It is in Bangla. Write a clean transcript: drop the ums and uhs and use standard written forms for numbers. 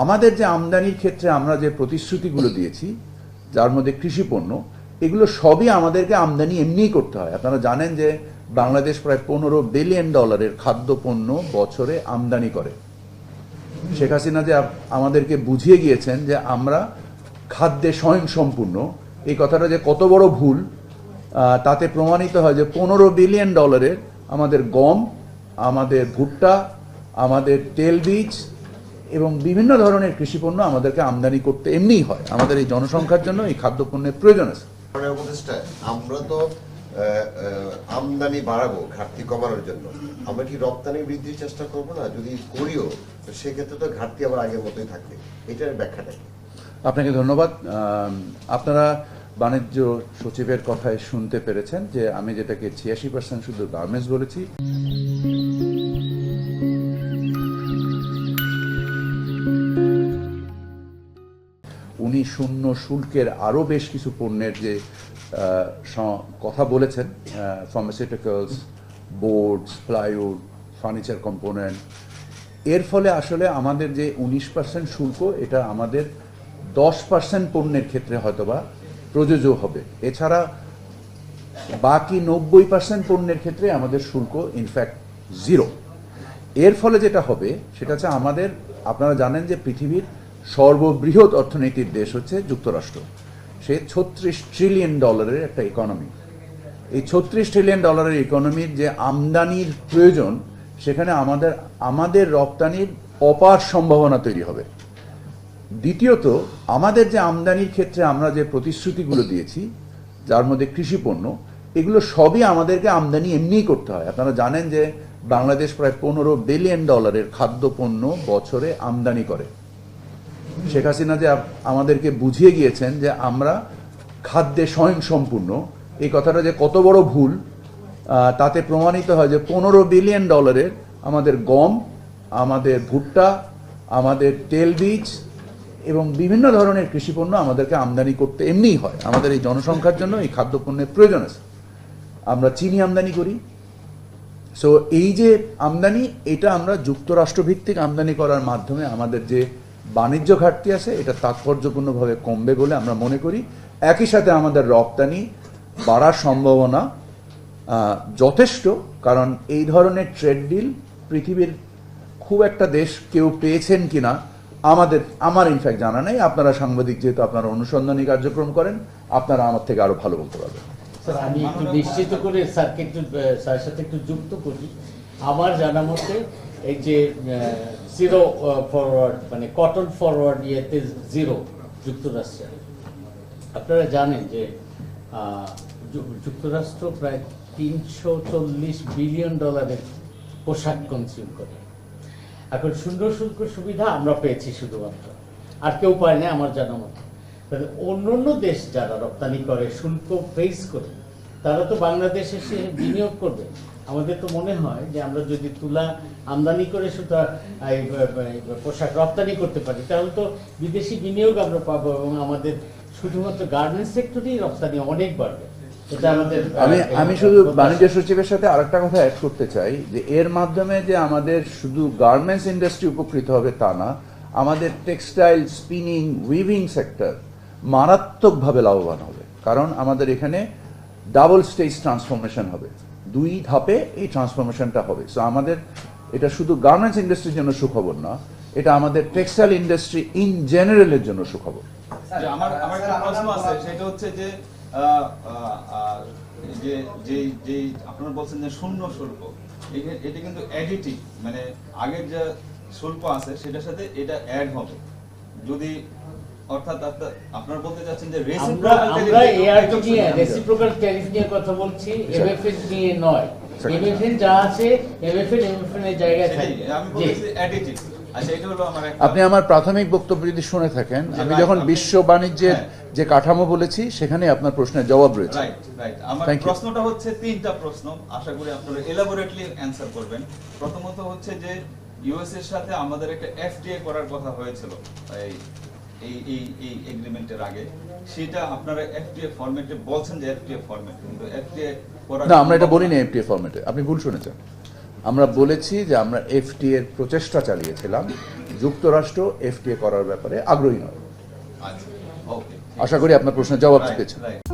আমাদের যে আমদানির ক্ষেত্রে আমরা যে প্রতিশ্রুতিগুলো দিয়েছি, যার মধ্যে কৃষি পণ্য, এগুলো সবই আমাদেরকে আমদানি এমনিই করতে হয়। আপনারা জানেন যে বাংলাদেশ প্রায় $15 বিলিয়ন খাদ্যপণ্য বছরে আমদানি করে। শেখ হাসিনা যে আমাদেরকে বুঝিয়ে গিয়েছেন যে আমরা খাদ্যে স্বয়ংসম্পূর্ণ, এই কথাটা যে কত বড় ভুল তাতে প্রমাণিত হয় যে $15 বিলিয়ন আমাদের গম, আমাদের ভুট্টা, আমাদের তেলবীজ এবং বিভিন্ন ধরনের কৃষিপণ্য আমাদেরকে আমদানি করতে এমনিই হয়। আমাদের এই জনসংখ্যার জন্য এই খাদ্যপণ্যের প্রয়োজন আছে। আমরা তো আমদানি বাড়াবো ঘাটতি কমানোর জন্য, আমরা কি রপ্তানি বৃদ্ধির চেষ্টা করবো না? যদি করিও তো সেক্ষেত্রে তো ঘাটতি আবার আগের মতোই থাকবে। এটার ব্যাখ্যাটা কি? আপনাকে ধন্যবাদ। আপনারা বাণিজ্য সচিবের কথায় শুনতে পেরেছেন যে আমি যেটাকে 86% শুধু গার্মেন্টস বলেছি। উনি শূন্য শুল্কের আরও বেশ কিছু পণ্যের যে কথা বলেছেন, pharmaceuticals, boards, plywood, furniture component, এর ফলে আসলে আমাদের যে 19% শুল্ক, এটা আমাদের 10% পণ্যের ক্ষেত্রে হয়তোবা প্রযোজ্য হবে। এছাড়া বাকি 90% পণ্যের ক্ষেত্রে আমাদের শুল্ক ইনফ্যাক্ট 0। এর ফলে যেটা হবে সেটা হচ্ছে আপনারা জানেন যে পৃথিবীর সর্ববৃহৎ অর্থনীতির দেশ হচ্ছে যুক্তরাষ্ট্র। সে $36 ট্রিলিয়ন একটা ইকোনমি। এই $36 ট্রিলিয়ন ইকোনমির যে আমদানির প্রয়োজন, সেখানে আমাদের রপ্তানির অপার সম্ভাবনা তৈরি হবে। দ্বিতীয়ত, আমাদের যে আমদানির ক্ষেত্রে আমরা যে প্রতিশ্রুতিগুলো দিয়েছি, যার মধ্যে কৃষি পণ্য, এগুলো সবই আমাদেরকে আমদানি এমনিই করতে হয়। আপনারা জানেন যে বাংলাদেশ প্রায় $15 বিলিয়ন খাদ্যপণ্য বছরে আমদানি করে। শেখ হাসিনা যে আমাদেরকে বুঝিয়ে গিয়েছেন যে আমরা খাদ্যে স্বয়ংসম্পূর্ণ, এই কথাটা যে কত বড় ভুল তাতে প্রমাণিত হয় যে $15 বিলিয়ন আমাদের গম, আমাদের ভুট্টা, আমাদের তেলবীজ এবং বিভিন্ন ধরনের কৃষিপণ্য আমাদেরকে আমদানি করতে এমনিই হয়। আমাদের এই জনসংখ্যার জন্য এই খাদ্যপণ্যের প্রয়োজন আছে। আমরা চিনি আমদানি করি। সো এই যে আমদানি, এটা আমরা যুক্তরাষ্ট্রভিত্তিক আমদানি করার মাধ্যমে আমাদের যে বাণিজ্য ঘাটতি আছে, এটা তাৎপর্যপূর্ণভাবে কমবে বলে আমরা মনে করি। একই সাথে আমাদের রপ্তানি বাড়ার সম্ভাবনা যথেষ্ট, কারণ এই ধরনের ট্রেড ডিল পৃথিবীর খুব একটা দেশ কেউ পেয়েছেন কিনা আমার ইনফ্যাক্ট জানা নেই। আপনারা সাংবাদিক, যেহেতু আপনারা অনুসন্ধানী কার্যক্রম করেন, আপনারা আমার থেকে আরো ভালো বলতে পারবেন। স্যার, আমি একটু নিশ্চিত করে স্যারের সাথে একটু যুক্ত করি। আমার জানা মতে এই যে জিরো ফরওয়ার্ড, মানে কটন ফরওয়ার্ড ইয়েতে 0 যুক্তরাষ্ট্রে। আপনারা জানেন যে যুক্তরাষ্ট্র প্রায় $340 বিলিয়ন পোশাক কনজিউম করে। এখন সুন্দর শুল্ক সুবিধা আমরা পেয়েছি শুধুমাত্র, আর কেউ পায় না আমার জানা মতো। অন্য দেশ যারা রপ্তানি করে, শুল্ক ফেস করে, তারা তো বাংলাদেশে এসে বিনিয়োগ করবে। আমাদের তো মনে হয় যে আমরা যদি তুলা আমদানি করে শুধু পোশাক রপ্তানি করতে পারি, তাহলে তো বিদেশি বিনিয়োগ আমরা পাবো এবং আমাদের শুধুমাত্র গার্মেন্টস সেক্টরেই রপ্তানি অনেক বাড়বে। আমি শুধু বাণিজ্য সচিবের সাথে আরেকটা কথা অ্যাড করতে চাই যে এর মাধ্যমে যে আমাদের শুধু গার্মেন্টস ইন্ডাস্ট্রি উপকৃত হবে তা না, আমাদের টেক্সটাইল, স্পিনিং, উইভিং সেক্টর মারাত্মকভাবে লাভবান হবে। কারণ আমাদের এখানে ডাবল স্টেজ ট্রান্সফরমেশন হবে, 2 ধাপে এই ট্রান্সফরমেশনটা হবে। সো আমাদের এটা শুধু গার্মেন্টস ইন্ডাস্ট্রির জন্য সুখবর না, এটা আমাদের টেক্সটাইল ইন্ডাস্ট্রি ইন জেনারেলের জন্য সুখবর। আমার একটা প্রশ্ন আছে, সেটা হচ্ছে যে আপনারা বলছেন যে শূন্য শুল্ক, এটা কিন্তু অ্যাডিটিভ, মানে আগের যে শুল্ক আছে সেটার সাথে এটা অ্যাড হবে। যদি অর্থাৎ আপনারা বলতে চাচ্ছেন যে আমরা এআরটি নিয়ে, রেসিপ্রোকাল ট্যারিফ নিয়ে কথা বলছি, এমএফএন নিয়ে নয়। এমএফএন যা আছে, এমএফএন এর জায়গায় থাকে। আমি বলছি অ্যাডিটিভ। আচ্ছা, এটা হলো আমার। আপনি আমার প্রাথমিক বক্তব্য যদি শুনে থাকেন, আমি যখন বিশ্ব বাণিজ্যের যে কাঠামো বলেছি, সেখানে আপনার প্রশ্নের জবাব রয়েছে। রাইট। আমার প্রশ্নটা হচ্ছে 3টা প্রশ্ন, আশা করি আপনারা এলাবোরেটলি অ্যানসার করবেন। প্রথমত হচ্ছে যে ইউএস এর সাথে আমাদের একটা এফটিএ করার কথা হয়েছিল এই এগ্রিমেন্টের আগে, সেটা আপনারা এফটিএ ফরম্যাটে বলছেন যে এফটিএ ফরম্যাট, কিন্তু এফটিএ করার না, আমরা এটা বলিনি এফটিএ ফরম্যাটে, আপনি ভুল শুনেছেন। আমরা বলেছি যে আমরা এফটিএ এর প্রচেষ্টা চালিয়েছিলাম, যুক্তরাষ্ট্র এফটিএ করার ব্যাপারে আগ্রহী নয়। আচ্ছা, ওকে, আশা করি আপনার প্রশ্নের জবাব পেয়েছেন। রাইট।